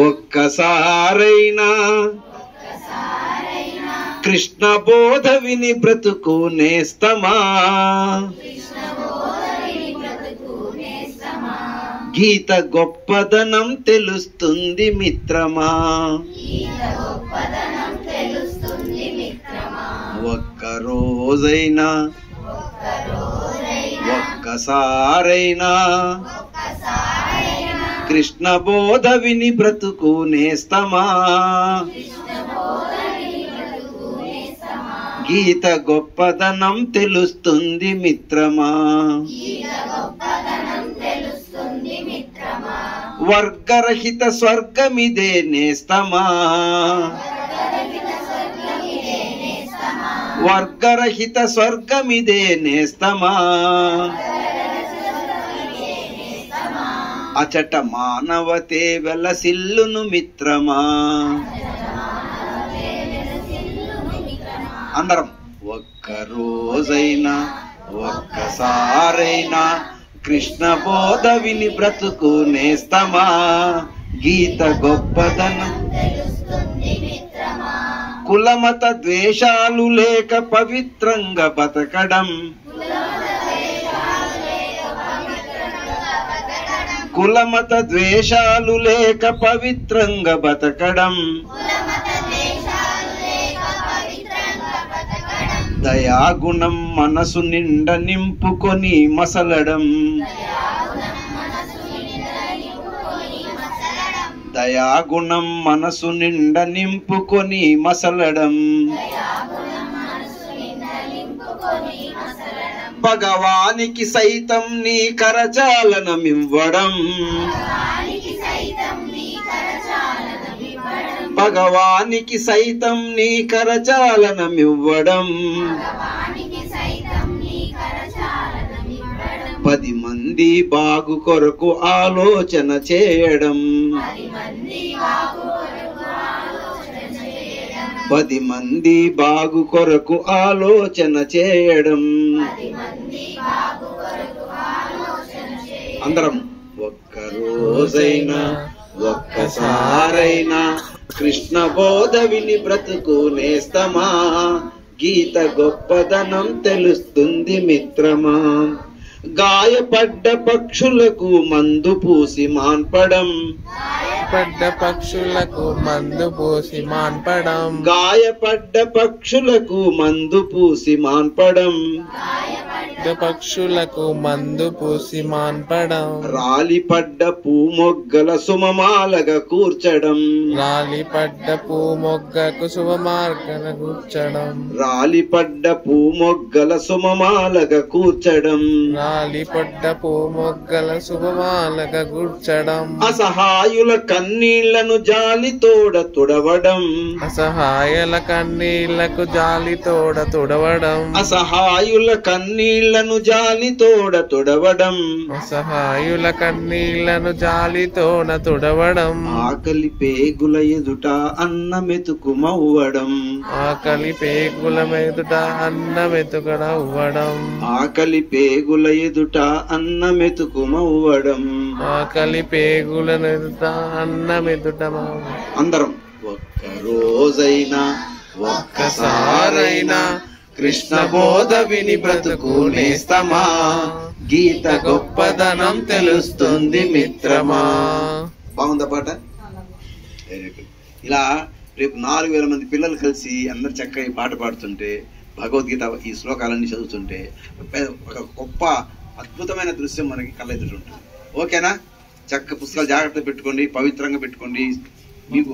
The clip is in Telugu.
ఒక్కసారైనా కృష్ణ బోధ విని బ్రతుకు నేస్తమా, గీత గొప్పదనం తెలుస్తుంది మిత్రమా. ఒక్క రోజైనా ఒక్కసారైనా కృష్ణ బోధ విని బ్రతుకు నేస్తమా, గీత గొప్పదనం తెలుస్తుంది మిత్రమా. వర్గరహిత స్వర్గమిదే నేస్తమా, వర్గరహిత స్వర్గమిదే నేస్తమా. అచట మానవతే వెలసిల్లును మిత్రమా. అందరం ఒక్క రోజైనా ఒక్కసారైనా కృష్ణ బోధ విని బ్రతుకు నేస్తమా, గీత గొప్పదనం. కులమత ద్వేషాలు లేక పవిత్రంగా బతకడం, కులమత ద్వేషాలు లేక పవిత్రంగా బతకడం, దయాగుణం మనసు నిండా నింపుకొని మసలడం, దయాగుణం మనసు నిండా నింపుకొని మసలడం. భగవానికి సైతం నీ కరచాలనమివ్వడం, భగవానికి సైతం నీ కరచాలనమివ్వడం. 10 మంది బాగు కొరకు ఆలోచన చేయడం, 10 మంది బాగు కొరకు ఆలోచన చేయడం. అందరం ఒక్క రోజైనా ఒక్కసారైనా కృష్ణ బోధ విని బ్రతుకు నేస్తమా, గీత గొప్పదనం తెలుస్తుంది మిత్రమా. గాయపడ్డ పక్షులకు మందు పూసి మాన్పడం, పడ్డ పక్షులకు మందు పూసి మాన్పడం, గాయపడ్డ పక్షులకు మందు పూసి మాన్పడం, పక్షులకు మందు పూసి మాన్పడం. రాలిపడ్డ పూమొగ్గల సుమమాలగా కూర్చడం, రాలిపడ్డ పూమొగ్గకు శుభమార్గన కూర్చడం, రాలిపడ్డ పూమొగ్గల సుమమాలగా కూర్చడం. రాలిపడ్డ పూమొగ్గల శుభమాలగా కూర్చడం. అసహాయుల కన్నీళ్లను జాలితోడ తుడవడం, అసహాయుల కన్నీళ్లకు జాలితోడ తుడవడం, అసహాయుల కన్నీళ్లను జాలితోడ తుడవడం. అసహాయుల కన్నీళ్లను జాలితోడ తుడవడం. ఆకలి పేగుల ఎదుట అన్నమెతుకు మవ్వడం, ఆకలి పేగుల ఎదుట అన్నమెతుకడవ్వడం, ఆకలి పేగుల ఎదుట అన్నమెతుకు మవ్వడం. ఆకలి పేగుల ఎదుట అన్నమెదుట. అందరం ఒక్క రోజైనా ఒక్కసారైనా కృష్ణ బోధ విని బ్రతుకు నేస్తమా, గీత గొప్పదనం తెలుస్తుంది మిత్రమా. బాగుందా పాట? ఇలా రేపు 4000 మంది పిల్లలు కలిసి అందరు చక్కగా ఈ పాట పాడుతుంటే, భగవద్గీత ఈ శ్లోకాలన్నీ చదువుతుంటే ఒక గొప్ప అద్భుతమైన దృశ్యం మనకి కళ్ళెదుట ఉంటుంది. ఓకేనా? చక్క పుస్తకాలు జాగ్రత్త పెట్టుకోండి, పవిత్రంగా పెట్టుకోండి. మీకు